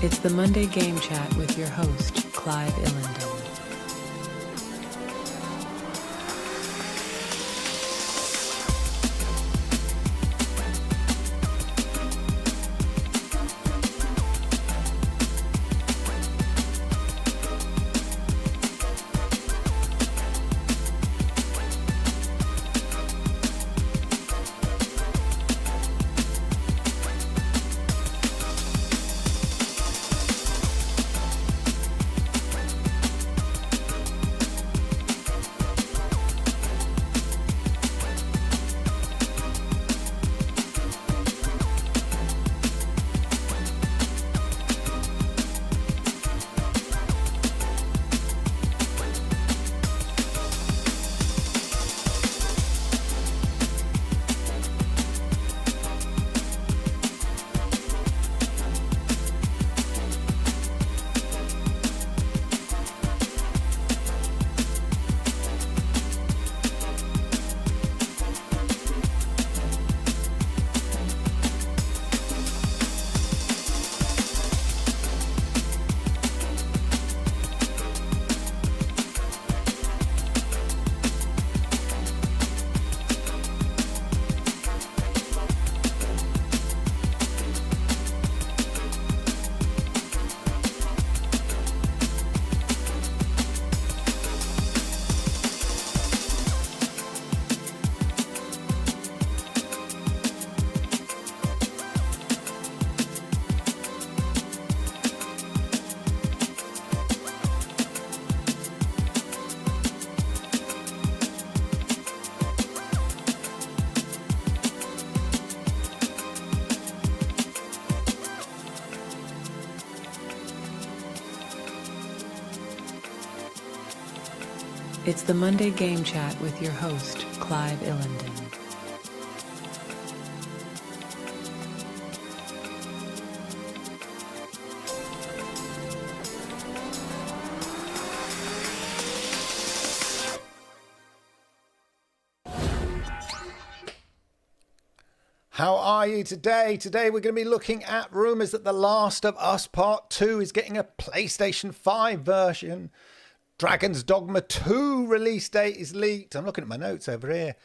It's the Monday Game Chat with your host, Clive Illenden. It's the Monday Game Chat with your host, Clive Illenden. How are you today? Today we're going to be looking at rumours that The Last of Us Part 2 is getting a PlayStation 5 version. Dragon's Dogma 2 release date is leaked. I'm looking at my notes over here.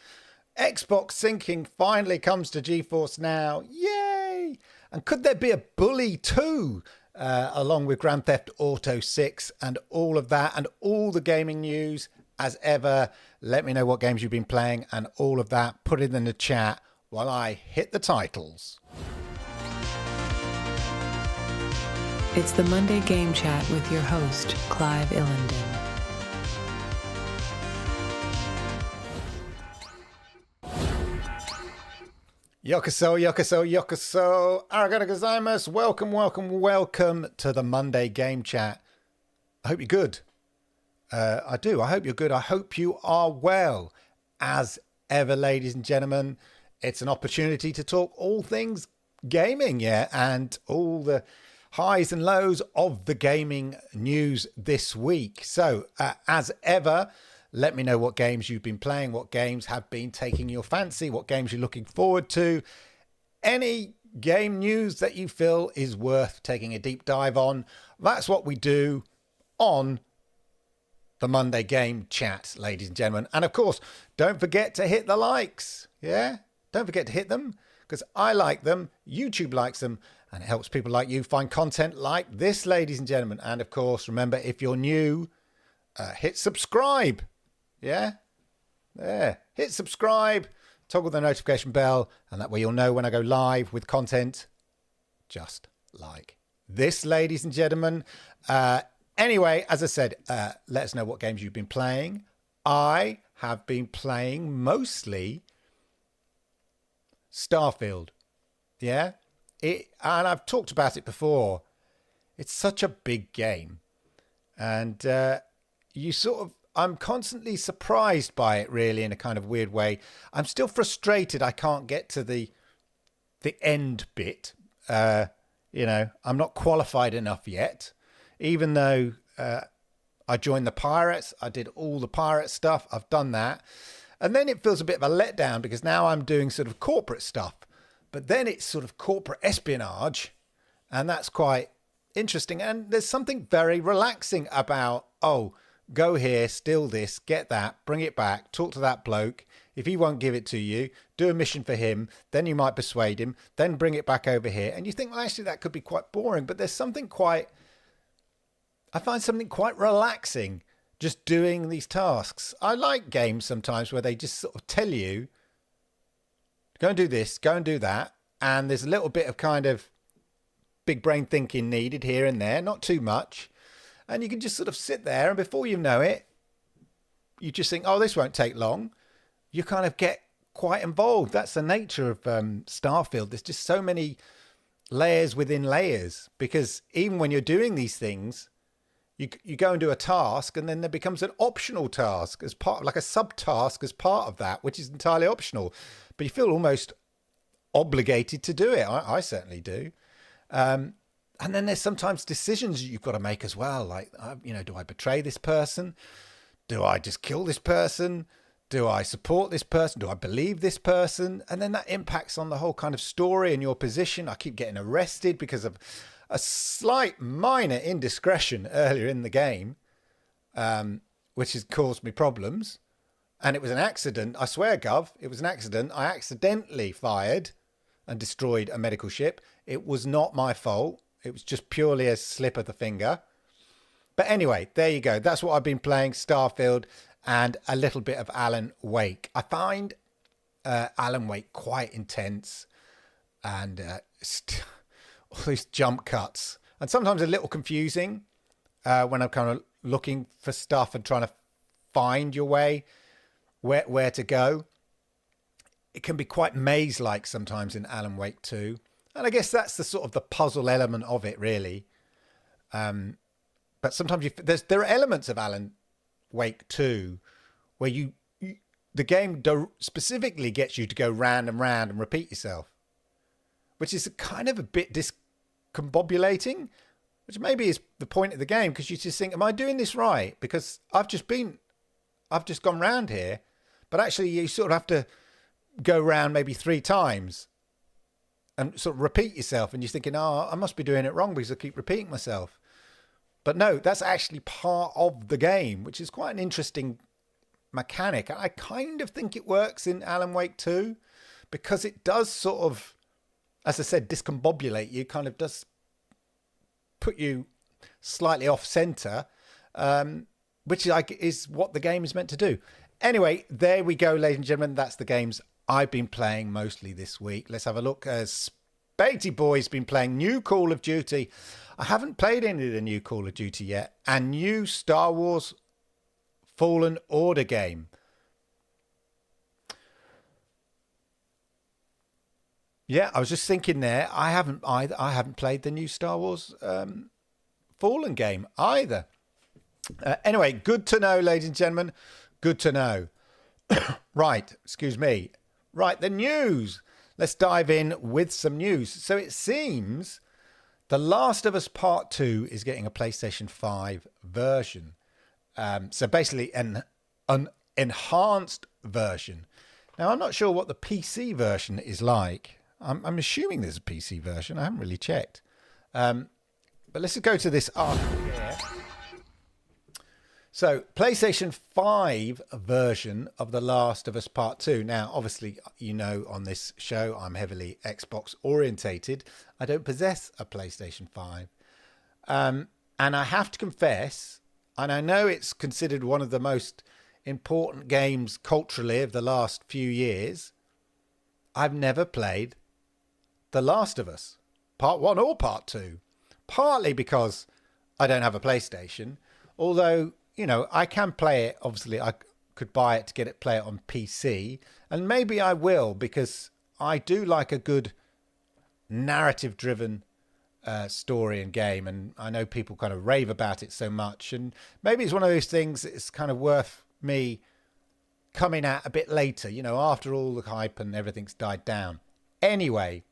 Xbox syncing finally comes to GeForce now. Yay! And could there be a Bully 2 along with Grand Theft Auto 6 and all of that and all the gaming news as ever? Let me know what games you've been playing and all of that. Put it in the chat while I hit the titles. It's the Monday Game Chat with your host, Clive Illenden. Yokoso, yokoso, yokoso. Arigato gozaimasu. Welcome, welcome, welcome to the Monday Game Chat. I hope you're good. I do. I hope you're good. I hope you are well. As ever, ladies and gentlemen, it's an opportunity to talk all things gaming, yeah, and all the highs and lows of the gaming news this week. So, as ever, let me know what games you've been playing, what games have been taking your fancy, what games you're looking forward to. Any game news that you feel is worth taking a deep dive on. That's what we do on the Monday Game Chat, ladies and gentlemen. And of course, don't forget to hit the likes. Yeah, don't forget to hit them because I like them, YouTube likes them, and it helps people like you find content like this, ladies and gentlemen. And of course, remember, if you're new, hit subscribe. Yeah, there. Hit subscribe, toggle the notification bell, and that way you'll know when I go live with content just like this, ladies and gentlemen. Anyway, as I said, let us know what games you've been playing. I have been playing mostly Starfield. Yeah, and I've talked about it before. It's such a big game, and you sort of, I'm constantly surprised by it, really, in a kind of weird way. I'm still frustrated I can't get to the end bit. I'm not qualified enough yet, even though I joined the Pirates. I did all the pirate stuff. I've done that. And then it feels a bit of a letdown because now I'm doing sort of corporate stuff. But then it's sort of corporate espionage. And that's quite interesting. And there's something very relaxing about, oh, go here, steal this, get that, bring it back, talk to that bloke. If he won't give it to you, do a mission for him. Then you might persuade him, then bring it back over here. And you think, well, actually, that could be quite boring. But there's something I find something quite relaxing just doing these tasks. I like games sometimes where they just sort of tell you, go and do this, go and do that. And there's a little bit of kind of big brain thinking needed here and there, not too much. And you can just sort of sit there, and before you know it, you just think, oh, this won't take long. You kind of get quite involved. That's the nature of Starfield. There's just so many layers within layers, because even when you're doing these things, you go and do a task, and then there becomes an optional task as part, like a subtask as part of that, which is entirely optional. But you feel almost obligated to do it. I certainly do. And then there's sometimes decisions you've got to make as well. Like, do I betray this person? Do I just kill this person? Do I support this person? Do I believe this person? And then that impacts on the whole kind of story and your position. I keep getting arrested because of a slight minor indiscretion earlier in the game, which has caused me problems. And it was an accident. I swear, Gov, it was an accident. I accidentally fired and destroyed a medical ship. It was not my fault. It was just purely a slip of the finger. But anyway, there you go. That's what I've been playing, Starfield, and a little bit of Alan Wake. I find Alan Wake quite intense, and all these jump cuts, and sometimes a little confusing when I'm kind of looking for stuff and trying to find your way, where to go. It can be quite maze-like sometimes in Alan Wake 2. And I guess that's the sort of the puzzle element of it, really. But sometimes there are elements of Alan Wake 2 where the game specifically gets you to go round and round and repeat yourself, which is kind of a bit discombobulating, which maybe is the point of the game, because you just think, am I doing this right? Because I've just gone round here, but actually you sort of have to go round maybe 3 times and sort of repeat yourself, and you're thinking, oh, I must be doing it wrong because I keep repeating myself. But no, that's actually part of the game, which is quite an interesting mechanic. I kind of think it works in Alan Wake 2 because it does sort of, as I said, discombobulate you, kind of does put you slightly off center, which is what the game is meant to do. Anyway, there we go, ladies and gentlemen. That's the games I've been playing mostly this week. Let's have a look. Spadey Boy's been playing new Call of Duty. I haven't played any of the new Call of Duty yet. And new Star Wars Fallen Order game. Yeah, I was just thinking there. I haven't played the new Star Wars Fallen game either. Anyway, good to know, ladies and gentlemen. Good to know. Right, excuse me. Right, the news. Let's dive in with some news. So it seems The Last of Us Part 2 is getting a PlayStation 5 version. So basically an enhanced version. Now, I'm not sure what the PC version is like. I'm assuming there's a PC version. I haven't really checked. But let's go to this article here. So, PlayStation 5 version of The Last of Us Part 2. Now, obviously, you know, on this show, I'm heavily Xbox orientated. I don't possess a PlayStation 5. And I have to confess, and I know it's considered one of the most important games culturally of the last few years, I've never played The Last of Us, Part 1 or Part 2. Partly because I don't have a PlayStation, although, you know, I can play it. Obviously, I could buy it to play it on PC, and maybe I will, because I do like a good narrative-driven story and game, and I know people kind of rave about it so much, and maybe it's one of those things that's kind of worth me coming at a bit later, you know, after all the hype and everything's died down. Anyway,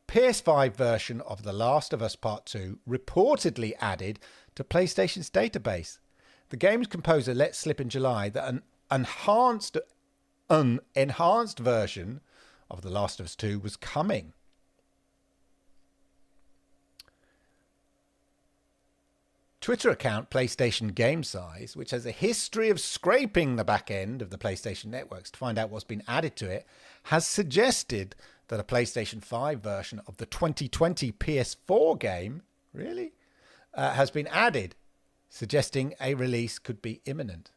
PS5 version of The Last of Us Part 2 reportedly added to PlayStation's database. The game's composer let slip in July that an enhanced version of The Last of Us 2 was coming. Twitter account, PlayStation Game Size, which has a history of scraping the back end of the PlayStation networks to find out what's been added to it, has suggested that a PlayStation 5 version of the 2020 PS4 game, really, has been added, suggesting a release could be imminent.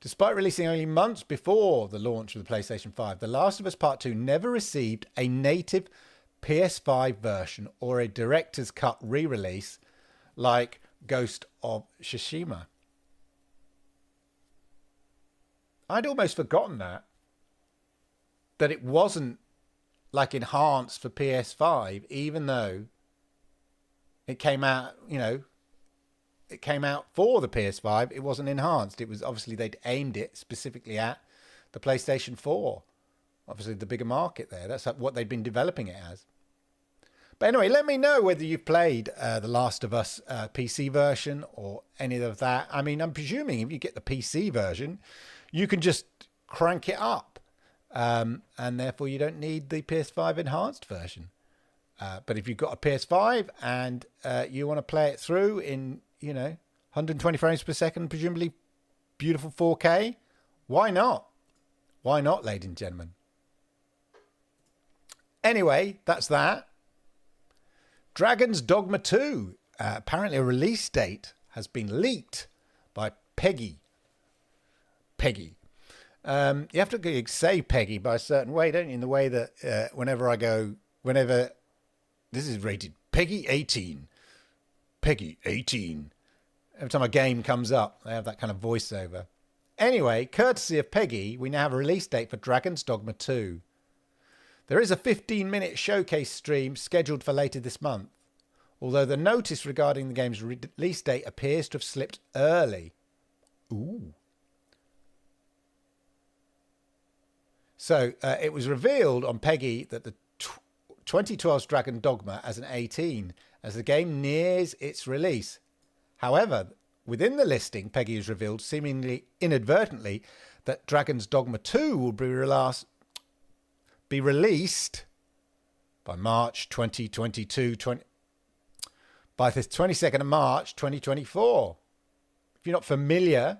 Despite releasing only months before the launch of the PlayStation 5, The Last of Us Part 2 never received a native PS5 version or a director's cut re-release like Ghost of Tsushima. I'd almost forgotten that it wasn't like enhanced for PS5, even though it came out, it came out for the PS5. It wasn't enhanced. It was obviously they'd aimed it specifically at the PlayStation 4. Obviously the bigger market there. That's what they'd been developing it as. But anyway, let me know whether you've played The Last of Us PC version or any of that. I mean, I'm presuming if you get the PC version, you can just crank it up. And therefore you don't need the PS5 enhanced version. But if you've got a PS5 and you want to play it through in, 120 frames per second, presumably beautiful 4K, why not? Why not, ladies and gentlemen? Anyway, that's that. Dragon's Dogma 2. Apparently a release date has been leaked by Peggy. You have to say Peggy by a certain way, don't you? In the way that whenever this is rated Peggy 18. Peggy 18. Every time a game comes up, they have that kind of voiceover. Anyway, courtesy of Peggy, we now have a release date for Dragon's Dogma 2. There is a 15-minute showcase stream scheduled for later this month, although the notice regarding the game's release date appears to have slipped early. Ooh. So it was revealed on Peggy that the 2012's Dragon Dogma as an 18 as the game nears its release. However, within the listing, Peggy has revealed, seemingly inadvertently, that Dragon's Dogma 2 will be released by March 2022, by the 22nd of March 2024. If you're not familiar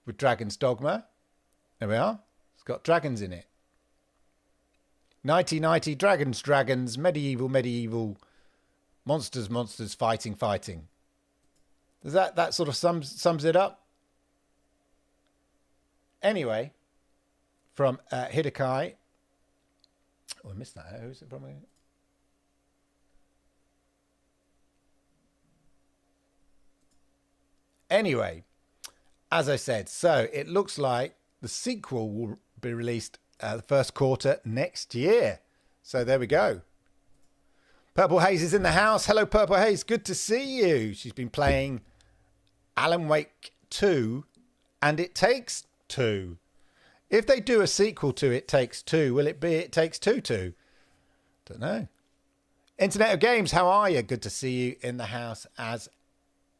with Dragon's Dogma, there we are. It's got dragons in it. 90, dragons, medieval, monsters, fighting. Does that sort of sums it up? Anyway, from Hidekai. Oh, I missed that. Who's it from? Anyway, as I said, so it looks like the sequel will be released the first quarter next year. So there we go. Purple Haze is in the house. Hello, Purple Haze. Good to see you. She's been playing Alan Wake 2 and It Takes Two. If they do a sequel to It Takes Two, will it be It Takes Two 2? Don't know. Internet of Games, how are you? Good to see you in the house as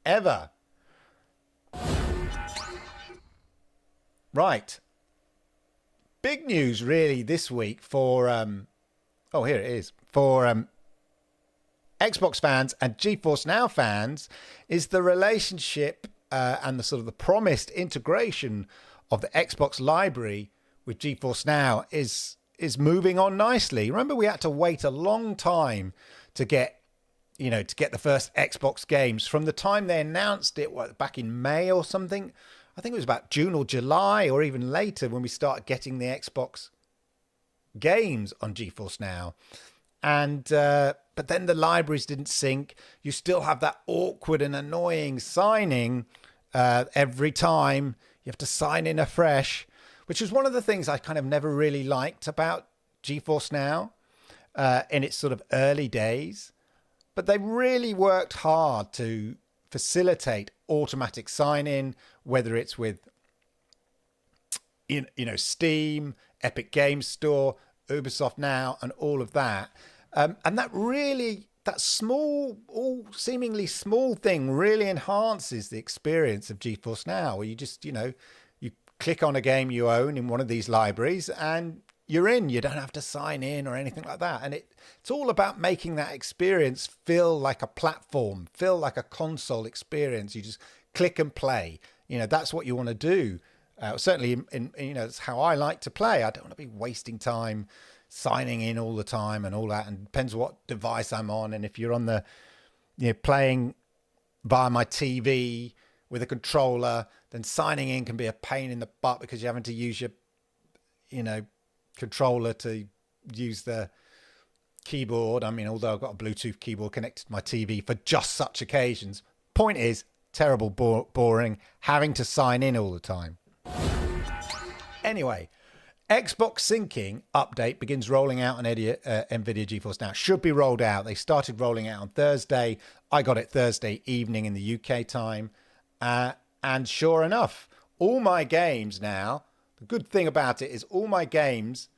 ever. Right. Big news really this week for here it is. For Xbox fans and GeForce Now fans is the relationship and the sort of the promised integration of the Xbox library with GeForce Now is moving on nicely. Remember, we had to wait a long time to get the first Xbox games from the time they announced it, back in May or something. I think it was about June or July or even later when we started getting the Xbox games on GeForce Now. And but then the libraries didn't sync. You still have that awkward and annoying signing every time. You have to sign in afresh, which is one of the things I kind of never really liked about GeForce Now in its sort of early days. But they really worked hard to facilitate automatic sign-in, whether it's with Steam, Epic Games Store, Ubisoft Now, and all of that. And that seemingly small thing really enhances the experience of GeForce Now, where you just, you click on a game you own in one of these libraries and you're in. You don't have to sign in or anything like that. And it's all about making that experience feel like a platform, feel like a console experience. You just click and play. That's what you want to do. Certainly, that's how I like to play. I don't want to be wasting time signing in all the time and all that. And it depends what device I'm on. And if you're on the, playing via my TV with a controller, then signing in can be a pain in the butt because you're having to use your, controller to use the keyboard. I mean, although I've got a Bluetooth keyboard connected to my TV for just such occasions. Point is, terrible, boring, having to sign in all the time. Anyway, Xbox syncing update begins rolling out on Nvidia GeForce Now. Should be rolled out. They started rolling out on Thursday. I got it Thursday evening in the UK time. And sure enough, all my games now, the good thing about it is all my games,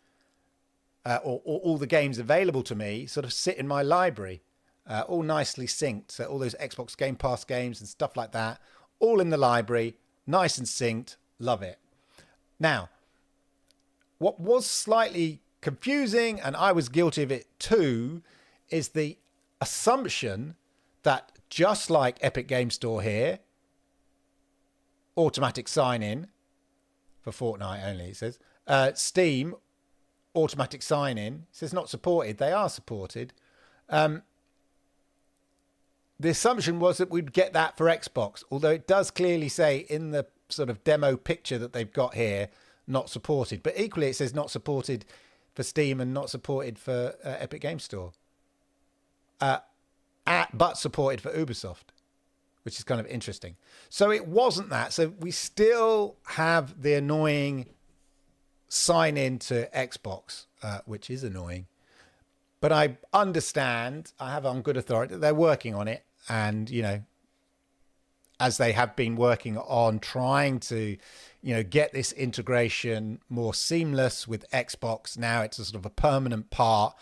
or all the games available to me, sort of sit in my library, all nicely synced. So all those Xbox Game Pass games and stuff like that, all in the library, nice and synced. Love it. Now, what was slightly confusing, and I was guilty of it too, is the assumption that just like Epic Game Store here, automatic sign-in for Fortnite only, it says. Steam, automatic sign-in. It says not supported. They are supported. The assumption was that we'd get that for Xbox, although it does clearly say in the sort of demo picture that they've got here, not supported. But equally, it says not supported for Steam and not supported for Epic Game Store. But supported for Ubisoft, which is kind of interesting. So it wasn't that. So we still have the annoying sign in to Xbox, which is annoying. But I understand, I have on good authority that they're working on it. And, as they have been working on trying to, get this integration more seamless with Xbox. Now it's a sort of a permanent part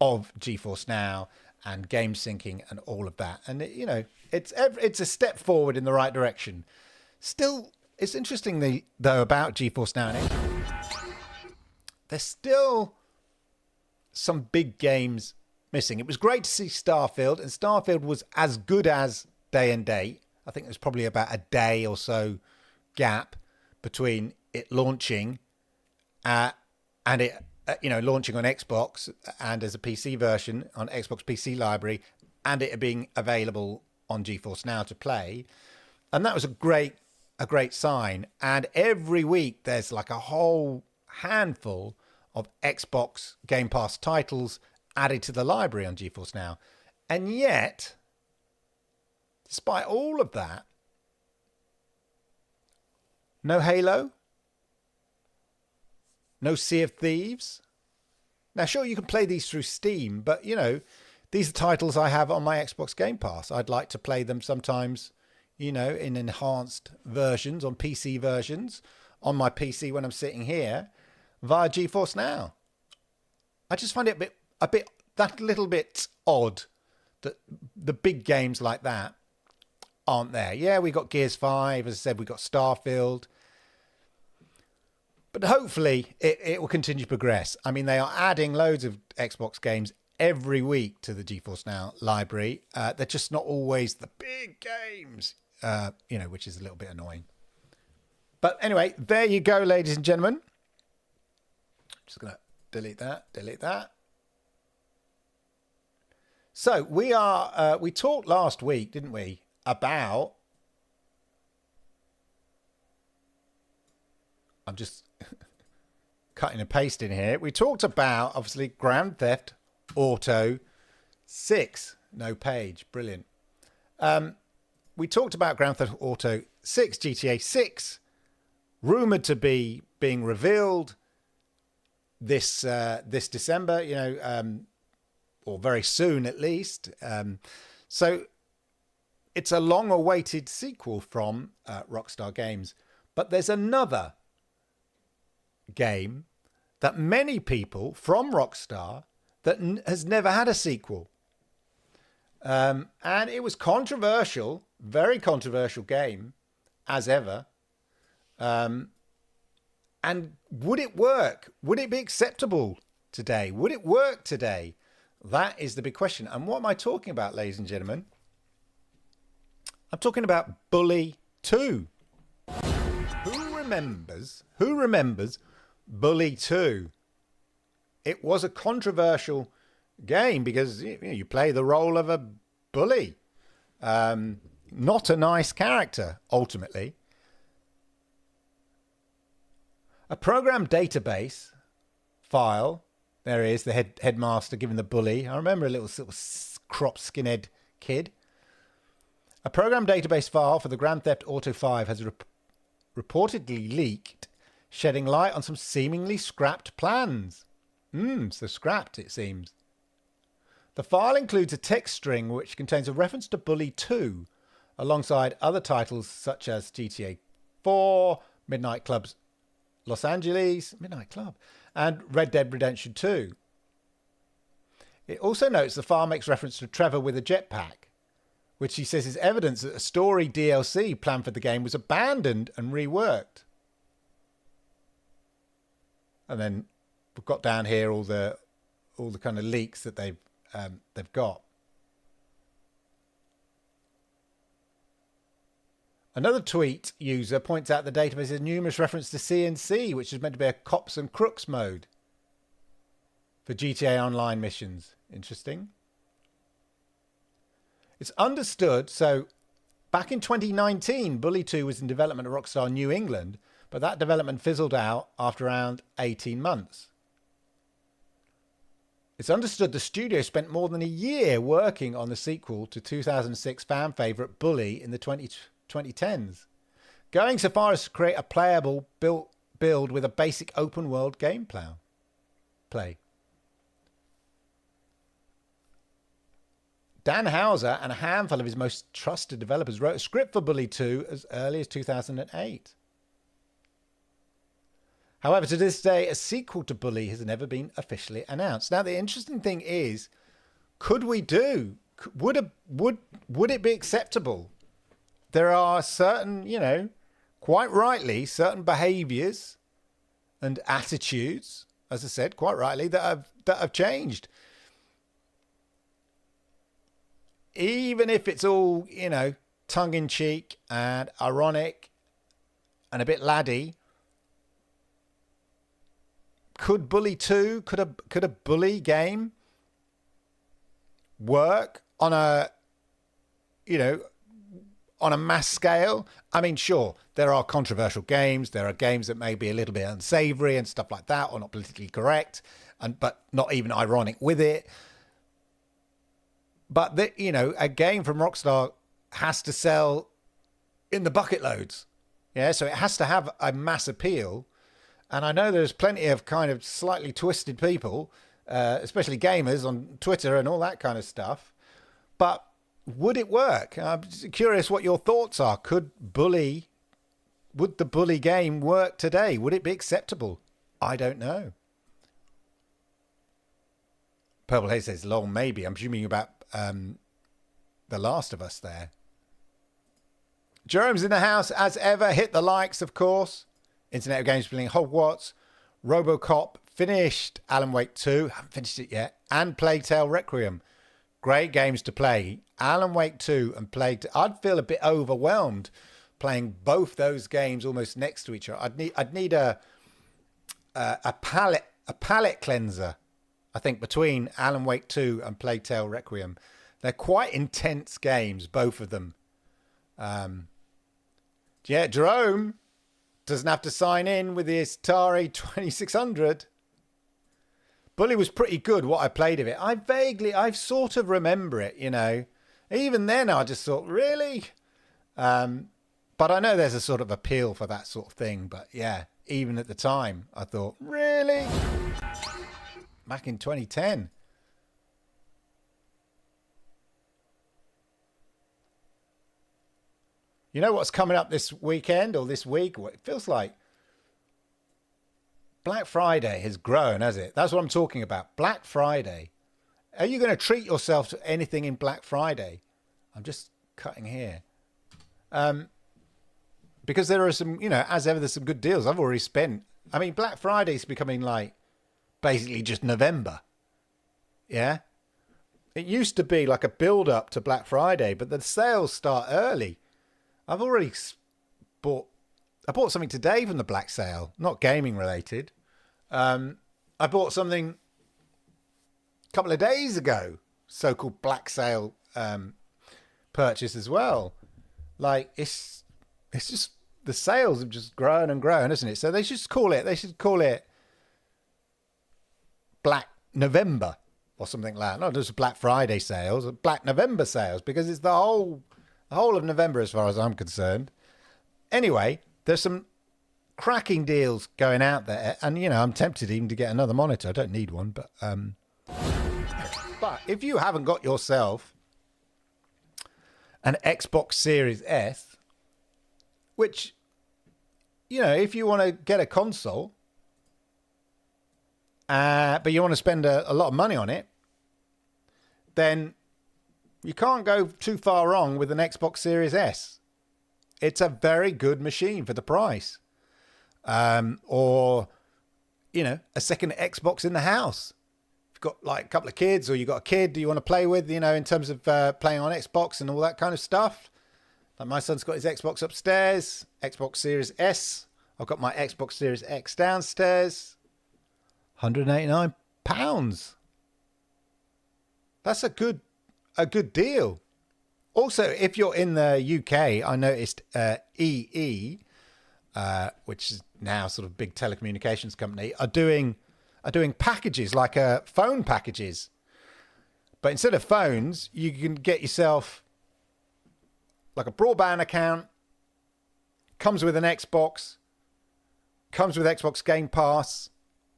of GeForce Now and game syncing and all of that. And, it's a step forward in the right direction. Still, it's interesting, though, about GeForce Now. There's still some big games missing. It was great to see Starfield, and Starfield was as good as day and date. I think there's probably about a day or so gap between it launching and it, launching on Xbox and as a PC version on Xbox PC Library, and it being available on GeForce Now to play. And that was a great sign. And every week there's like a whole handful of Xbox Game Pass titles added to the library on GeForce Now. And yet, despite all of that, no Halo, no Sea of Thieves. Now, sure, you can play these through Steam, but, these are titles I have on my Xbox Game Pass. I'd like to play them sometimes, in enhanced versions, on PC versions, on my PC when I'm sitting here, via GeForce Now. I just find it that little bit odd that the big games like that aren't there. Yeah, we got Gears 5, as I said, we got Starfield. But hopefully it will continue to progress. I mean, they are adding loads of Xbox games every week to the GeForce Now library. They're just not always the big games, which is a little bit annoying. But anyway, there you go, ladies and gentlemen. Just going to delete that. So we talked last week, didn't we, about, I'm just cutting and pasting here. We talked about, obviously, Grand Theft Auto 6. No page. Brilliant. We talked about Grand Theft Auto 6, GTA 6, rumored to be being revealed this December, or very soon at least. So it's a long-awaited sequel from Rockstar Games. But there's another game that many people from Rockstar that has never had a sequel. And it was controversial, very controversial game, as ever. And would it work? Would it be acceptable today? Would it work today? That is the big question. And what am I talking about, ladies and gentlemen? I'm talking about Bully 2. Who remembers Bully 2? It was a controversial game because you play the role of a bully. Not a nice character, ultimately. A program database file. There he is, the headmaster giving the bully. I remember a little sort of cropped skinhead kid. A program database file for the Grand Theft Auto 5 has reportedly leaked, shedding light on some seemingly scrapped plans. So scrapped, it seems. The file includes a text string which contains a reference to Bully 2, alongside other titles such as GTA 4, Midnight Club's Los Angeles, Midnight Club, and Red Dead Redemption 2. It also notes the file makes reference to Trevor with a jetpack, which he says is evidence that a story DLC planned for the game was abandoned and reworked. And then we've got down here all the kind of leaks that they've got. Another tweet user points out the database has numerous reference to CNC, which is meant to be a cops and crooks mode for GTA Online missions. Interesting. It's understood. So back in 2019, Bully 2 was in development at Rockstar New England, but that development fizzled out after around 18 months. It's understood the studio spent more than a year working on the sequel to 2006 fan favourite Bully in the 2010s, going so far as to create a playable build with a basic open world gameplay. Dan Houser and a handful of his most trusted developers wrote a script for Bully 2 as early as 2008. However, to this day, a sequel to Bully has never been officially announced. Now, the interesting thing is, would it be acceptable? There are certain, quite rightly, certain behaviours and attitudes, as I said, quite rightly, that have changed. Even if it's all, tongue-in-cheek and ironic and a bit laddie, could Bully 2, could a Bully game work on a mass scale? I mean, sure, there are controversial games. There are games that may be a little bit unsavory and stuff like that, or not politically correct, but not even ironic with it. But a game from Rockstar has to sell in the bucket loads. Yeah, so it has to have a mass appeal. And I know there's plenty of kind of slightly twisted people, especially gamers on Twitter and all that kind of stuff. But would it work? I'm curious what your thoughts are. Would the Bully game work today? Would it be acceptable? I don't know. Purple Haze says, lol, maybe. I'm assuming about The Last of Us there. Jerome's in the house as ever. Hit the likes, of course. Internet of Games playing Hogwarts, Robocop, finished Alan Wake 2, haven't finished it yet, and Plague Tale Requiem. Great games to play. Alan Wake 2 and I'd feel a bit overwhelmed playing both those games almost next to each other. I'd need a palate cleanser, I think, between Alan Wake 2 and Plague Tale Requiem. They're quite intense games, both of them. Jerome doesn't have to sign in with his Atari 2600. Bully was pretty good, what I played of it. I sort of remember it, Even then, I just thought, really? But I know there's a sort of appeal for that sort of thing. But yeah, even at the time, I thought, really? Back in 2010. You know what's coming up this weekend or this week? It feels like Black Friday has grown, has it? That's what I'm talking about. Black Friday. Are you going to treat yourself to anything in Black Friday? I'm just cutting here. Because there are some, as ever, there's some good deals. I've already spent I mean, Black Friday's becoming like basically just November. Yeah. It used to be like a build up to Black Friday, but the sales start early. I've already bought. I bought something today from the Black Sale, not gaming related. I bought something a couple of days ago, so-called Black Sale purchase as well. Like it's just the sales have just grown and grown, isn't it? So they should call it Black November or something like that. Not just Black Friday sales, Black November sales, because it's the whole of November as far as I'm concerned. Anyway, there's some cracking deals going out there, and I'm tempted even to get another monitor. I don't need one, but if you haven't got yourself an Xbox Series S, which if you want to get a console, but you want to spend a lot of money on it, then you can't go too far wrong with an Xbox Series S. It's a very good machine for the price. Or a second Xbox in the house. If you've got like a couple of kids, or you've got a kid you want to play with, in terms of playing on Xbox and all that kind of stuff. Like my son's got his Xbox upstairs, Xbox Series S. I've got my Xbox Series X downstairs. £189. That's a good deal. Also, if you're in the UK, I noticed EE, which is now sort of big telecommunications company, are doing packages like phone packages. But instead of phones, you can get yourself like a broadband account, comes with an Xbox, comes with Xbox Game Pass,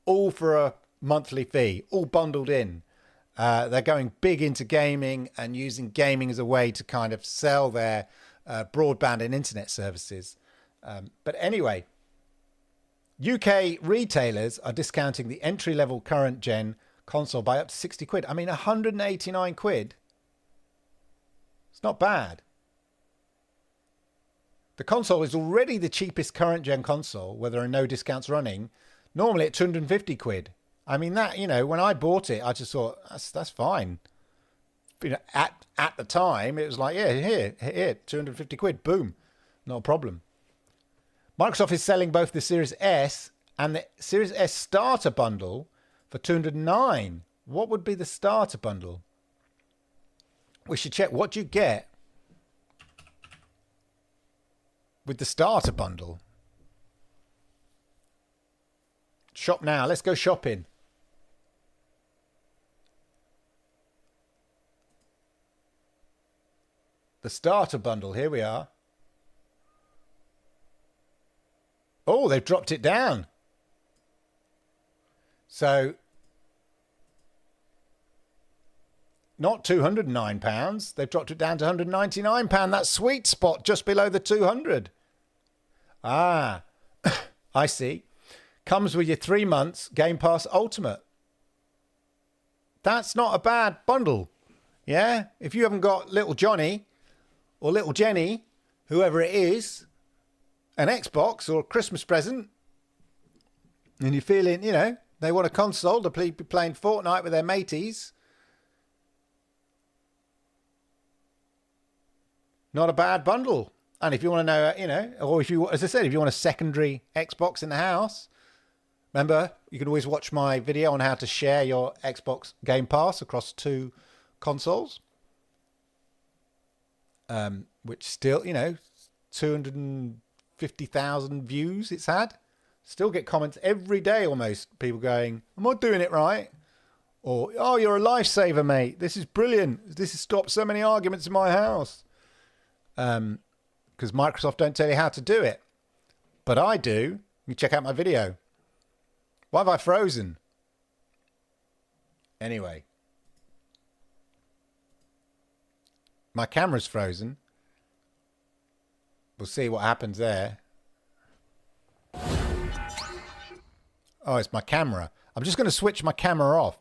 all for a monthly fee, all bundled in. They're going big into gaming and using gaming as a way to kind of sell their broadband and internet services. But anyway, UK retailers are discounting the entry-level current gen console by up to 60 quid. I mean, 189 quid. It's not bad. The console is already the cheapest current gen console, where there are no discounts running, normally at 250 quid. I mean, that, when I bought it, I just thought, that's fine. At the time, it was like, yeah, here, 250 quid, boom, not a problem. Microsoft is selling both the Series S and the Series S starter bundle for $209. What would be the starter bundle? We should check. What do you get with the starter bundle? Shop now. Let's go shopping. The starter bundle. Here we are. Oh, they've dropped it down. So, not £209. They've dropped it down to £199. That sweet spot just below the 200. Ah, I see. Comes with your 3 months Game Pass Ultimate. That's not a bad bundle. Yeah? If you haven't got little Johnny or little Jenny, whoever it is, an Xbox or a Christmas present, and you're feeling, they want a console to be playing Fortnite with their mateys, not a bad bundle. And if you want to know, or if you, as I said, if you want a secondary Xbox in the house, remember, you can always watch my video on how to share your Xbox Game Pass across 2 consoles. Which still, 250,000 views it's had. Still get comments every day almost. People going, am I doing it right? Or, oh, you're a lifesaver, mate. This is brilliant. This has stopped so many arguments in my house. Because Microsoft don't tell you how to do it. But I do. You check out my video. Why have I frozen? Anyway. My camera's frozen. We'll see what happens there. Oh, it's my camera. I'm just going to switch my camera off.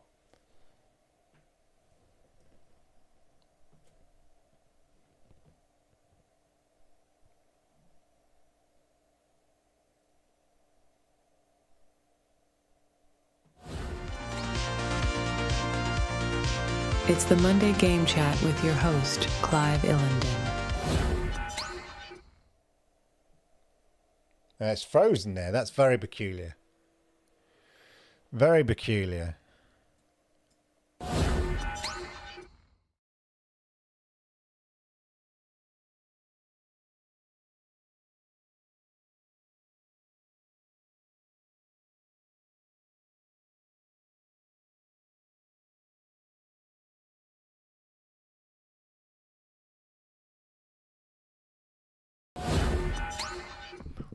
It's the Monday Game Chat with your host, Clive Illenden. It's frozen there. That's very peculiar. Very peculiar.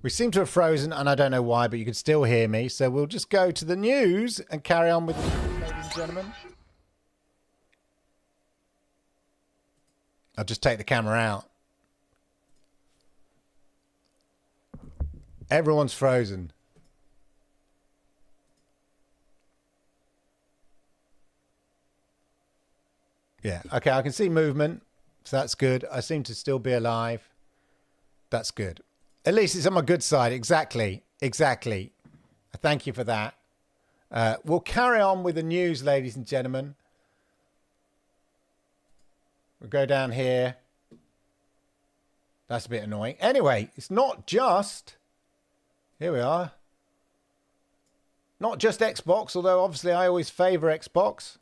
We seem to have frozen, and I don't know why, but you can still hear me. So we'll just go to the news and carry on with the news, ladies and gentlemen. I'll just take the camera out. Everyone's frozen. Yeah, okay, I can see movement, so that's good. I seem to still be alive. That's good. At least it's on my good side. Exactly. Exactly. Thank you for that. We'll carry on with the news, ladies and gentlemen. We'll go down here. That's a bit annoying. Anyway, it's not just... Here we are. Not just Xbox, although obviously I always favour Xbox.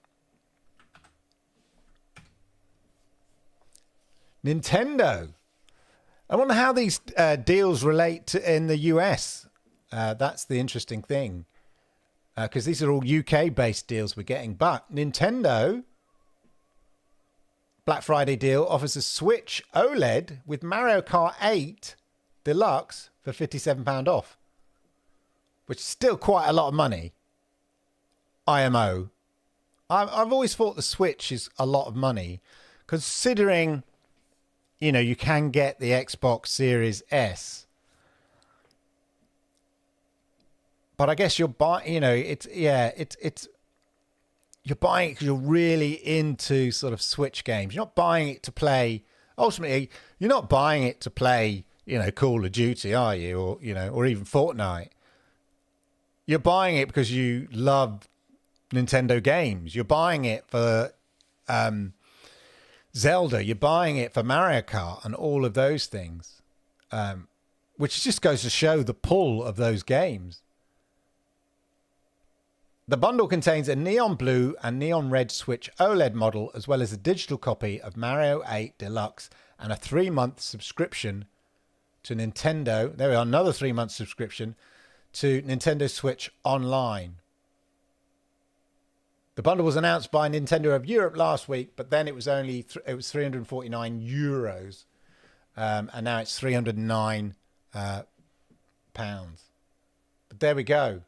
Nintendo. I wonder how these deals relate to in the US. That's the interesting thing. Because these are all UK-based deals we're getting. But Nintendo, Black Friday deal, offers a Switch OLED with Mario Kart 8 Deluxe for £57 off. Which is still quite a lot of money. IMO. I've always thought the Switch is a lot of money. Considering... You know, you can get the Xbox Series S. But I guess you're buying, you know, it's you're buying it because you're really into sort of Switch games. You're not buying it to play, ultimately, you're not buying it to play, you know, Call of Duty, are you? Or, you know, or even Fortnite. You're buying it because you love Nintendo games. You're buying it for, Zelda, you're buying it for Mario Kart and all of those things, which just goes to show the pull of those games. The bundle contains a neon blue and neon red Switch OLED model, as well as a digital copy of Mario 8 Deluxe and a 3-month subscription to Nintendo. There we are, another 3-month subscription to Nintendo Switch Online. The bundle was announced by Nintendo of Europe last week, but then it was only it was 349 euros, and now it's 309 pounds. But there we go.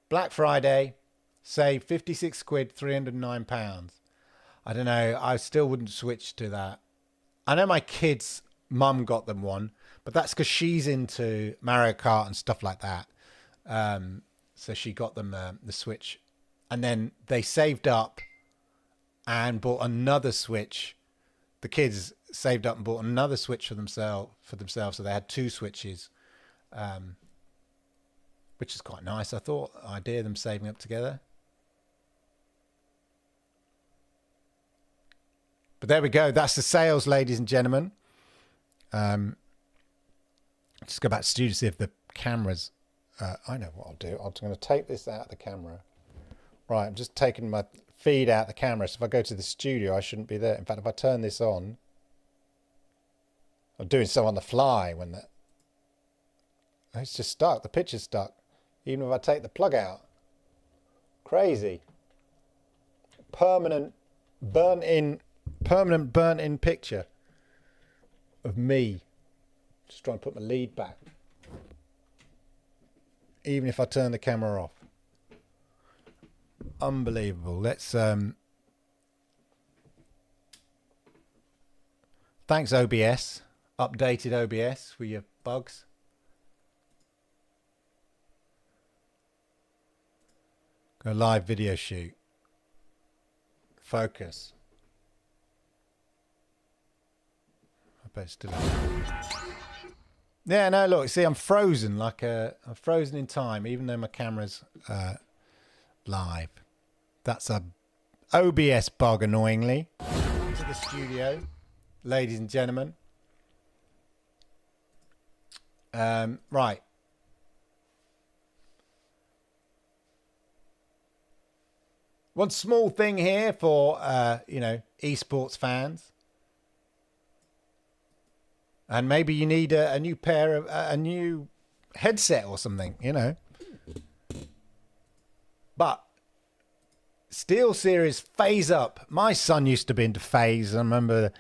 Black Friday, save 56 quid, 309 pounds. I don't know. I still wouldn't switch to that. I know my kid's mum got them one, but that's because she's into Mario Kart and stuff like that. So she got them the Switch. And then they saved up and bought another Switch. The kids saved up and bought another Switch for themselves. So they had 2 Switches, which is quite nice. I thought, the idea of them saving up together. But there we go. That's the sales, ladies and gentlemen. Just go back to the studio to see if the cameras... I know what I'll do. I'm going to take this out of the camera. Right, I'm just taking my feed out the camera. So if I go to the studio, I shouldn't be there. In fact, if I turn this on, I'm doing so on the fly when that... It's just stuck. The picture's stuck. Even if I take the plug out. Crazy. Permanent burnt-in picture of me. Just trying to put my lead back. Even if I turn the camera off. Unbelievable. Let's thanks OBS. Updated OBS for your bugs. Go live video shoot. Focus. I bet it's still Yeah, no, look, see, I'm frozen, I'm frozen in time, even though my camera's live. That's a OBS bug, annoyingly, to the studio, ladies and gentlemen. Right. One small thing here for, esports fans. And maybe you need a new pair of, a new headset or something, But SteelSeries FaZe Up. My son used to be into FaZe. I remember,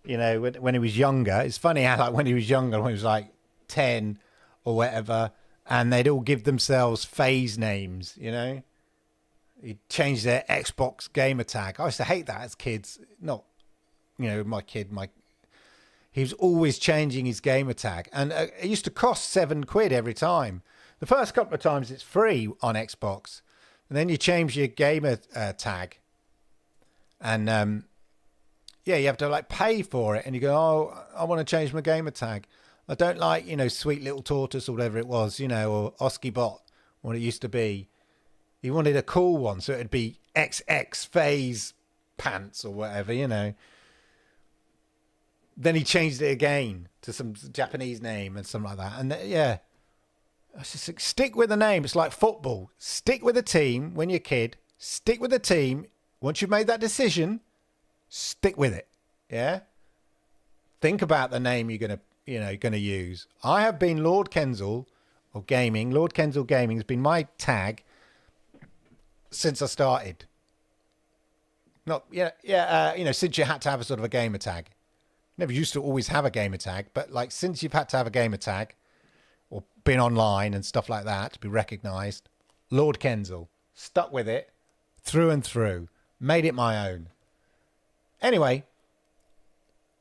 when he was younger. It's funny how, when he was younger, when he was like 10 or whatever, and they'd all give themselves FaZe names, He'd change their Xbox gamer tag. I used to hate that as kids. Not, he was always changing his gamer tag. And it used to cost £7 every time. The first couple of times it's free on Xbox. And then you change your gamer tag. And, you have to pay for it. And you go, oh, I want to change my gamer tag. I don't like, Sweet Little Tortoise or whatever it was, or Oski Bot, what it used to be. He wanted a cool one, so it'd be XX FaZe Pants or whatever, Then he changed it again to some Japanese name and something like that. And I just like, stick with the name. It's like football. Stick with a team when you're a kid. Stick with the team. Once you've made that decision, stick with it. Yeah. Think about the name you're gonna use. I have been Lord Kensal of gaming. Lord Kensal Gaming has been my tag since I started. Since you had to have a sort of a gamer tag. Never used to always have a gamer tag, but since you've had to have a gamer tag or been online and stuff like that to be recognised, Lord Kensal, stuck with it through and through, made it my own. Anyway,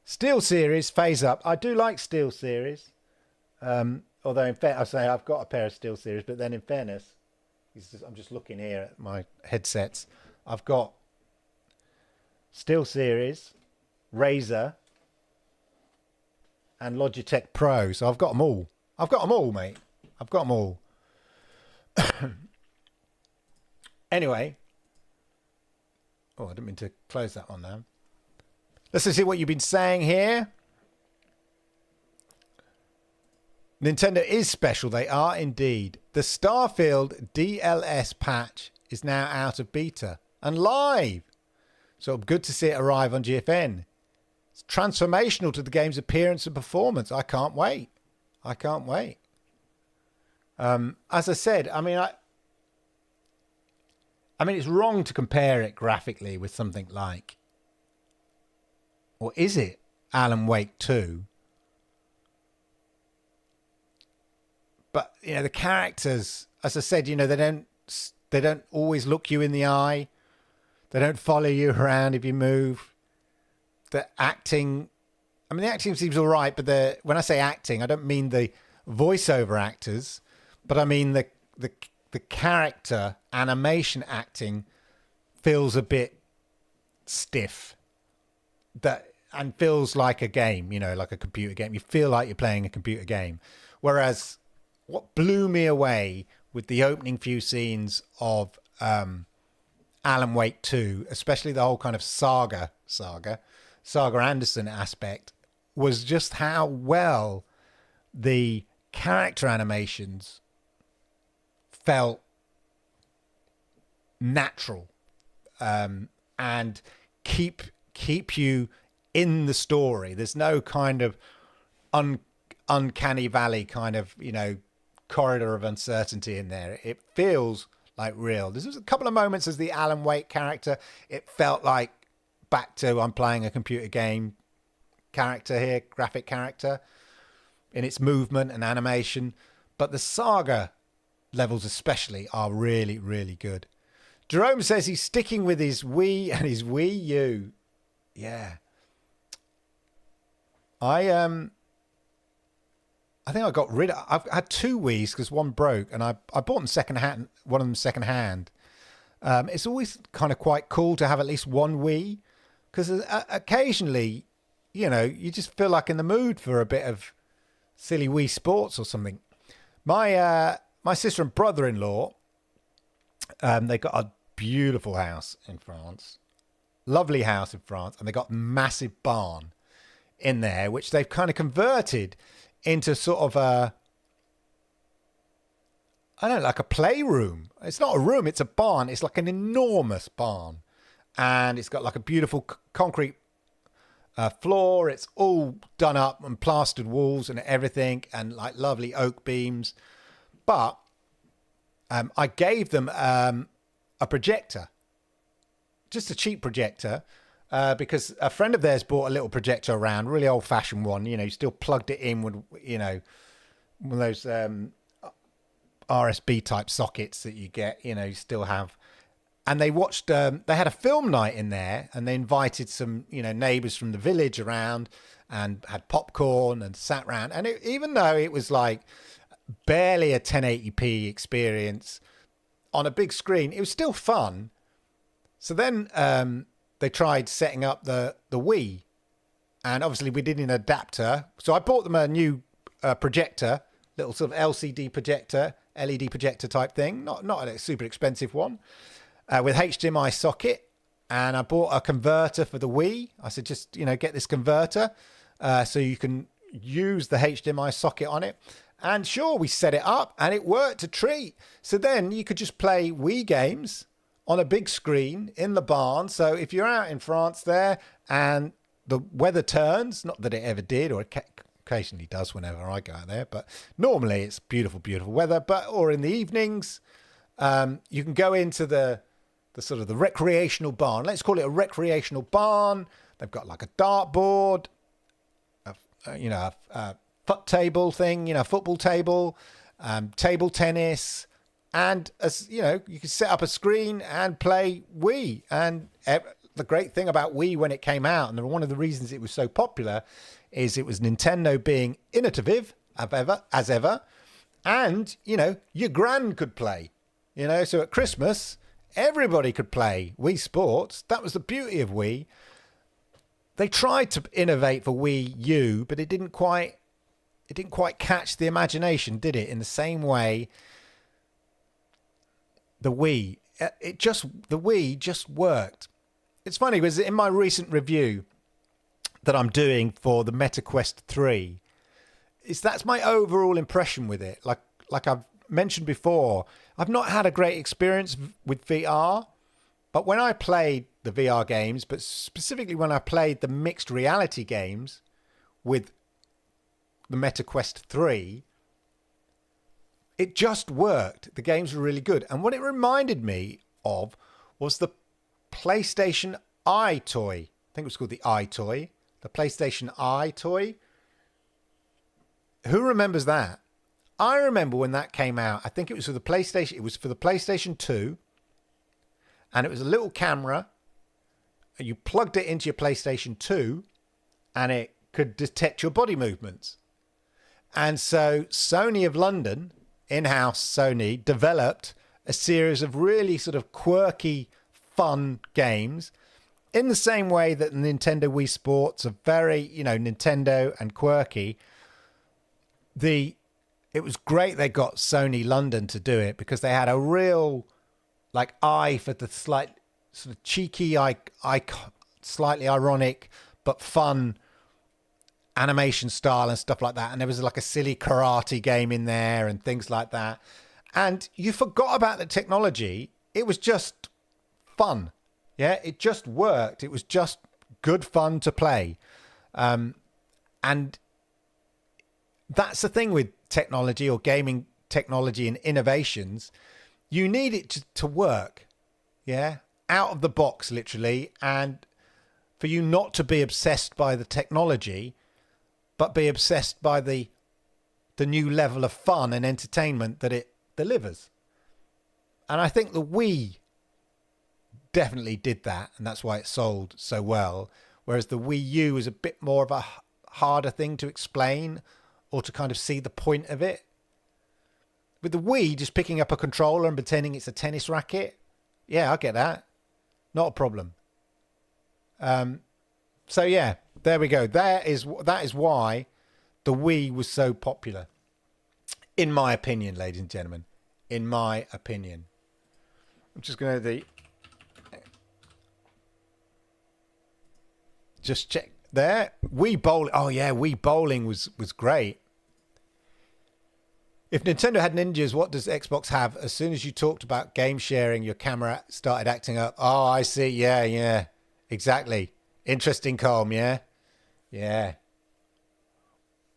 SteelSeries FaZe Up. I do like SteelSeries, although in fact I say I've got a pair of SteelSeries, but then in fairness, I'm just looking here at my headsets. I've got SteelSeries, Razer, and Logitech Pro. So I've got them all. I've got them all, mate. I've got them all. Anyway. Oh, I didn't mean to close that one now. Let's see what you've been saying here. Nintendo is special. They are indeed. The Starfield DLS patch is now out of beta and live. So good to see it arrive on GFN. It's transformational to the game's appearance and performance. I can't wait. I can't wait. As I said, I mean, it's wrong to compare it graphically with something like, or is it Alan Wake 2? But the characters, as I said, they don't always look you in the eye. They don't follow you around if you move. The acting, the acting seems all right, but when I say acting, I don't mean the voiceover actors, but I mean the character animation acting feels a bit stiff. And feels like a game, like a computer game. You feel like you're playing a computer game. Whereas what blew me away with the opening few scenes of Alan Wake 2, especially the whole kind of Saga Anderson aspect, was just how well the character animations felt natural, and keep you in the story. There's no kind of uncanny valley kind of, corridor of uncertainty in there. It feels like real. There's a couple of moments as the Alan Wake character, it felt like back to I'm playing a computer game character here, graphic character, in its movement and animation. But the Saga levels especially are really, really good. Jerome says he's sticking with his Wii and his Wii U. Yeah. I think I got rid of. I've had two Wiis because one broke, and I bought them second hand. One of them second hand. It's always kind of quite cool to have at least one Wii, because occasionally, you just feel like in the mood for a bit of silly Wii Sports or something. My sister and brother-in-law, they got a beautiful house in France, lovely house in France, and they got a massive barn in there, which they've kind of converted into sort of a, I don't know, like a playroom. It's not a room, it's a barn. It's like an enormous barn. And it's got like a beautiful concrete floor. It's all done up and plastered walls and everything, and like lovely oak beams. But I gave them a projector, just a cheap projector, because a friend of theirs bought a little projector around, really old fashioned one. You know, you still plugged it in with, you know, one of those RSB type sockets that you get, you know, you still have. And they watched, they had a film night in there, and they invited some, you know, neighbours from the village around and had popcorn and sat around. And even though it was like barely a 1080p experience on a big screen, it was still fun. So then they tried setting up the Wii, and obviously we did an adapter. So I bought them a new projector, little sort of LCD projector, LED projector type thing, not a super expensive one, with HDMI socket. And I bought a converter for the Wii. I said, just, you know, get this converter so you can use the HDMI socket on it. And sure, we set it up and it worked a treat. So then you could just play Wii games on a big screen in the barn. So if you're out in France there and the weather turns, not that it ever did, or it occasionally does whenever I go out there, but normally it's beautiful, beautiful weather. But or in the evenings, you can go into the sort of the recreational barn. Let's call it a recreational barn. They've got like a dartboard, a foot table thing, you know, football table, table tennis, and as you know, you can set up a screen and play Wii. And the great thing about Wii when it came out, and one of the reasons it was so popular, is it was Nintendo being innovative as ever, and you know, your gran could play, you know, so at Christmas everybody could play Wii Sports. That was the beauty of Wii. They tried to innovate for Wii U, but it didn't quite catch the imagination, did it? In the same way, the Wii just worked. It's funny because in my recent review that I'm doing for the Meta Quest 3, that's my overall impression with it. Like I've mentioned before, I've not had a great experience with VR, but when I played the VR games, but specifically when I played the mixed reality games with the Meta Quest 3, it just worked. The games were really good. And what it reminded me of was the PlayStation Eye toy. I think it was called the Eye toy. The PlayStation Eye toy. Who remembers that? I remember when that came out. I think it was for the PlayStation. It was for the PlayStation 2. And it was a little camera. You plugged it into your PlayStation 2 and it could detect your body movements. And so Sony of London, in-house Sony, developed a series of really sort of quirky, fun games in the same way that Nintendo Wii Sports are very, you know, Nintendo and quirky. It was great they got Sony London to do it because they had a real like eye for the slight sort of cheeky, slightly ironic but fun animation style and stuff like that. And there was like a silly karate game in there and things like that. And you forgot about the technology. It was just fun. Yeah, it just worked. It was just good fun to play. And that's the thing with technology or gaming technology and innovations. You need it to work. Yeah, out of the box, literally. And for you not to be obsessed by the technology, but be obsessed by the new level of fun and entertainment that it delivers. And I think the Wii definitely did that, and that's why it sold so well. Whereas the Wii U is a bit more of a harder thing to explain or to kind of see the point of it. With the Wii, just picking up a controller and pretending it's a tennis racket, yeah, I get that. Not a problem. So yeah, there we go. That is why the Wii was so popular. In my opinion, ladies and gentlemen. In my opinion. I'm just going to just check there. Wii Bowling. Oh yeah, Wii Bowling was great. If Nintendo had ninjas, what does Xbox have? As soon as you talked about game sharing, your camera started acting up. Oh, I see. Yeah. Exactly. Interesting, Colm. Yeah.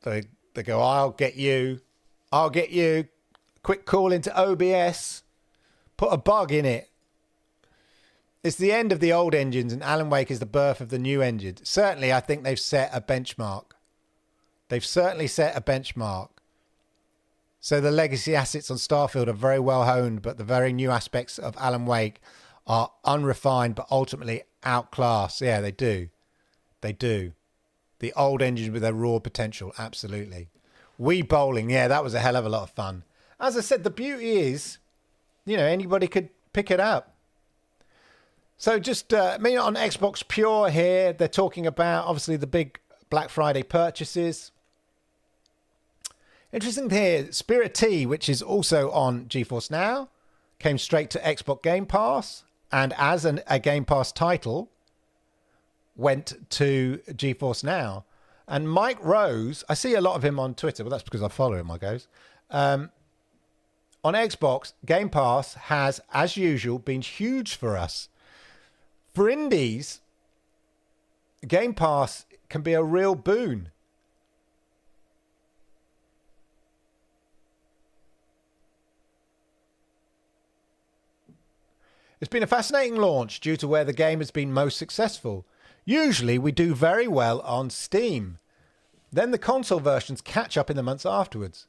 They go, I'll get you. Quick call into OBS. Put a bug in it. It's the end of the old engines, and Alan Wake is the birth of the new engines. Certainly, I think they've set a benchmark. So the legacy assets on Starfield are very well honed, but the very new aspects of Alan Wake are unrefined, but ultimately outclassed. Yeah, they do. The old engines with their raw potential, absolutely. Wii Bowling, yeah, that was a hell of a lot of fun. As I said, the beauty is, anybody could pick it up. So just me on Xbox Pure here, they're talking about, obviously, the big Black Friday purchases. Interesting to hear, Spirit T, which is also on GeForce Now, came straight to Xbox Game Pass, and as a Game Pass title, went to GeForce Now. And Mike Rose, I see a lot of him on Twitter, but that's because I follow him, I guess. On Xbox, Game Pass has, as usual, been huge for us. For indies, Game Pass can be a real boon. It's been a fascinating launch due to where the game has been most successful. Usually we do very well on Steam. Then the console versions catch up in the months afterwards.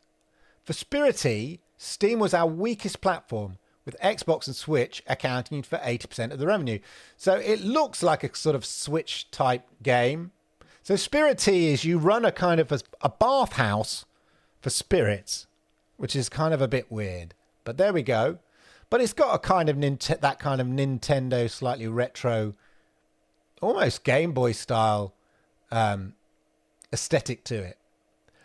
For Spirity, Steam was our weakest platform, with Xbox and Switch accounting for 80% of the revenue. So it looks like a sort of Switch type game. So Spirity is you run a kind of a bathhouse for spirits, which is kind of a bit weird. But there we go. But it's got a kind of that kind of Nintendo, slightly retro, almost Game Boy style aesthetic to it.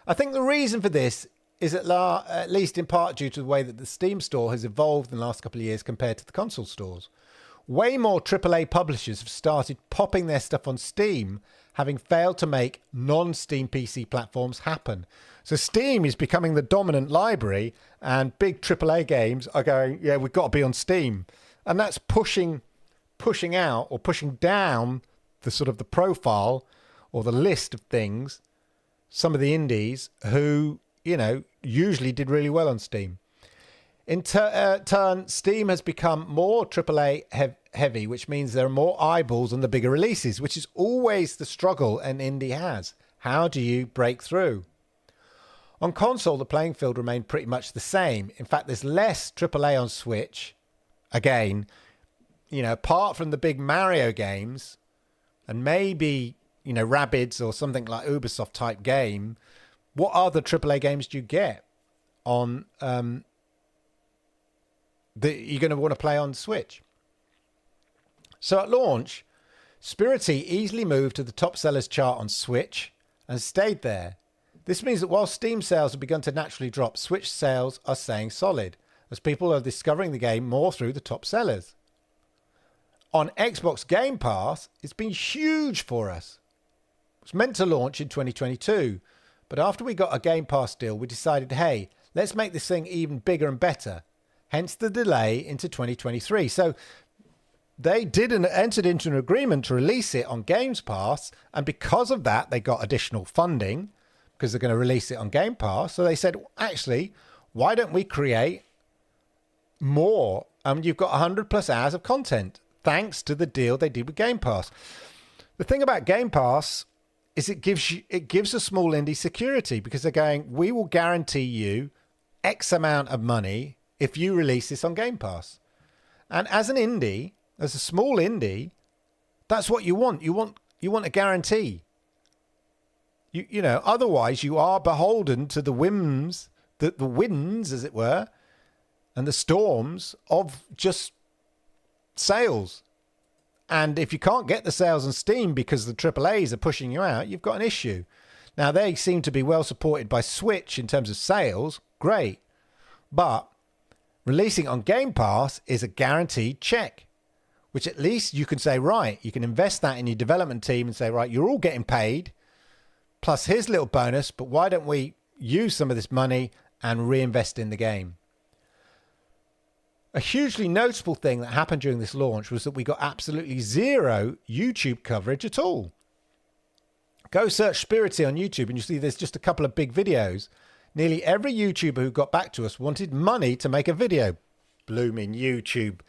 I think the reason for this is at least in part due to the way that the Steam store has evolved in the last couple of years compared to the console stores. Way more AAA publishers have started popping their stuff on Steam, having failed to make non-Steam PC platforms happen. So Steam is becoming the dominant library, and big AAA games are going, yeah, we've got to be on Steam. And that's pushing out or pushing down the sort of the profile or the list of things, some of the indies who, usually did really well on Steam. In turn, Steam has become more AAA heavy, which means there are more eyeballs on the bigger releases, which is always the struggle an indie has. How do you break through? On console, the playing field remained pretty much the same. In fact, there's less AAA on Switch. Again, apart from the big Mario games and maybe, Rabbids or something like Ubisoft type game, what other AAA games do you get on that you're going to want to play on Switch? So at launch, Spirity easily moved to the top sellers chart on Switch and stayed there. This means that while Steam sales have begun to naturally drop, Switch sales are staying solid, as people are discovering the game more through the top sellers. On Xbox Game Pass, it's been huge for us. It was meant to launch in 2022, but after we got a Game Pass deal, we decided, hey, let's make this thing even bigger and better. Hence the delay into 2023. So they entered into an agreement to release it on Games Pass, and because of that, they got additional funding because they're going to release it on Game Pass. So they said, actually, why don't we create more? You've got 100 plus hours of content thanks to the deal they did with Game Pass. The thing about Game Pass is it gives a small indie security, because they're going, we will guarantee you X amount of money if you release this on Game Pass. And as an indie, as a small indie, that's what you want. You want a guarantee. Otherwise you are beholden to the whims, the winds, as it were, and the storms of just sales. And if you can't get the sales on Steam because the AAAs are pushing you out, you've got an issue. Now, they seem to be well supported by Switch in terms of sales. Great. But releasing on Game Pass is a guaranteed check. which at least you can say, right, you can invest that in your development team and say, right, you're all getting paid, plus here's a little bonus, but why don't we use some of this money and reinvest in the game? A hugely noticeable thing that happened during this launch was that we got absolutely zero YouTube coverage at all. Go search Spirity on YouTube and you see there's just a couple of big videos. Nearly every YouTuber who got back to us wanted money to make a video. Blooming YouTube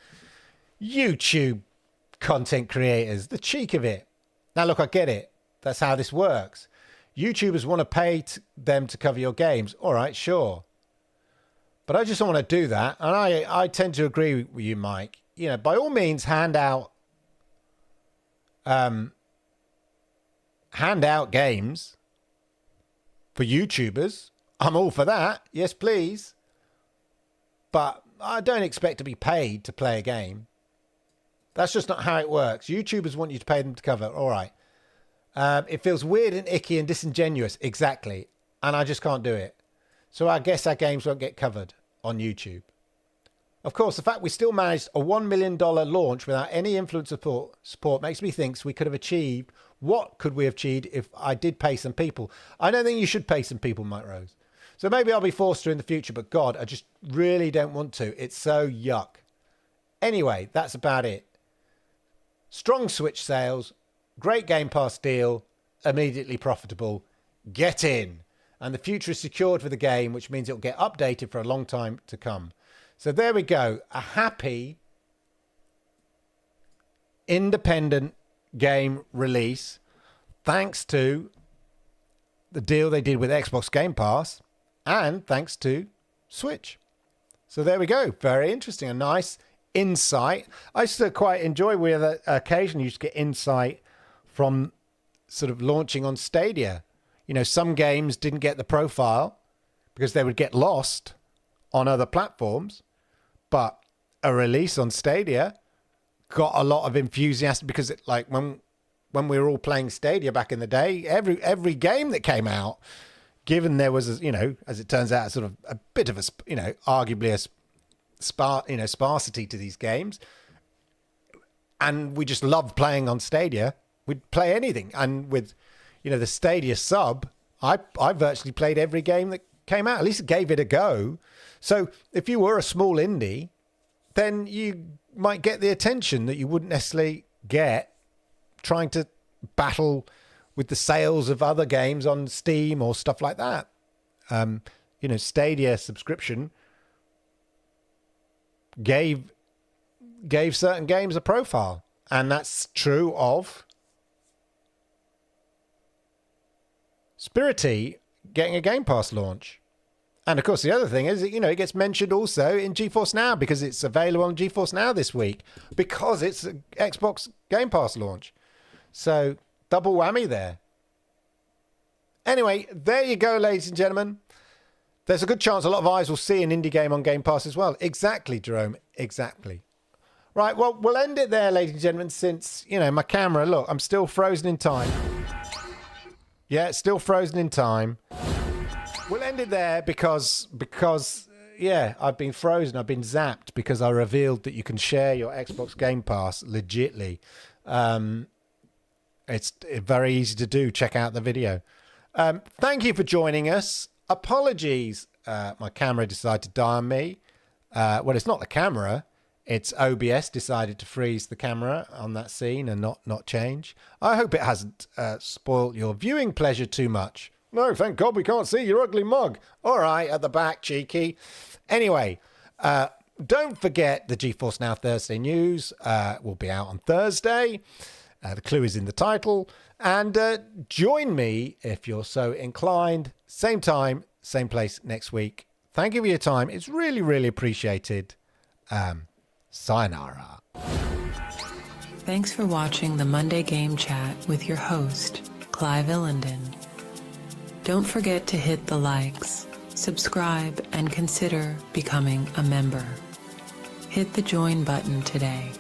content creators, the cheek of it. Now look, I get it. That's how this works. YouTubers want to pay them to cover your games. All right, sure. But I just don't want to do that. And I tend to agree with you, Mike. You know, by all means, hand out games for YouTubers. I'm all for that. Yes, please. But I don't expect to be paid to play a game. That's just not how it works. YouTubers want you to pay them to cover. All right. It feels weird and icky and disingenuous. Exactly. And I just can't do it. So I guess our games won't get covered on YouTube. Of course, the fact we still managed a $1 million launch without any influencer support makes me think we could have achieved. What could we have achieved if I did pay some people? I don't think you should pay some people, Mike Rose. So maybe I'll be forced to in the future, but God, I just really don't want to. It's so yuck. Anyway, that's about it. Strong Switch sales, great Game Pass deal, immediately profitable. Get in. And the future is secured for the game, which means it'll get updated for a long time to come. So there we go. A happy, independent game release, thanks to the deal they did with Xbox Game Pass and thanks to Switch. So there we go. Very interesting. A nice insight. I still quite enjoy where occasionally you just get insight from sort of launching on Stadia. You know, some games didn't get the profile because they would get lost on other platforms, but a release on Stadia got a lot of enthusiasm because it, like when we were all playing Stadia back in the day, every game that came out, given there was, you know, as it turns out, sort of a bit of a, you know, arguably a sparsity to these games, and we just loved playing on Stadia. We'd play anything, and with, you know, the Stadia sub, I virtually played every game that came out. At least it gave it a go. So if you were a small indie, then you might get the attention that you wouldn't necessarily get trying to battle with the sales of other games on Steam or stuff like that. You know, Stadia subscription gave certain games a profile, and that's true of Spirity getting a Game Pass launch. And of course, the other thing is that, you know, it gets mentioned also in GeForce Now because it's available on GeForce Now this week because it's an Xbox Game Pass launch. So double whammy there. Anyway, there you go, ladies and gentlemen. There's a good chance a lot of eyes will see an indie game on Game Pass as well. Exactly, Jerome. Exactly. Right, well, we'll end it there, ladies and gentlemen, since, you know, my camera, look, I'm still frozen in time. Yeah, it's still frozen in time. We'll end it there because yeah, I've been frozen. I've been zapped because I revealed that you can share your Xbox Game Pass legitly. It's very easy to do. Check out the video. Thank you for joining us. Apologies, my camera decided to die on me. Well, it's not the camera. It's OBS decided to freeze the camera on that scene and not change. I hope it hasn't spoiled your viewing pleasure too much. No, thank God we can't see your ugly mug. All right, at the back, cheeky. Anyway, don't forget the GeForce Now Thursday news will be out on Thursday. The clue is in the title. And join me if you're so inclined. Same time, same place next week. Thank you for your time. It's really, really appreciated. Sayonara. Thanks for watching the Monday Game Chat with your host, Clive Illenden. Don't forget to hit the likes, subscribe, and consider becoming a member. Hit the join button today.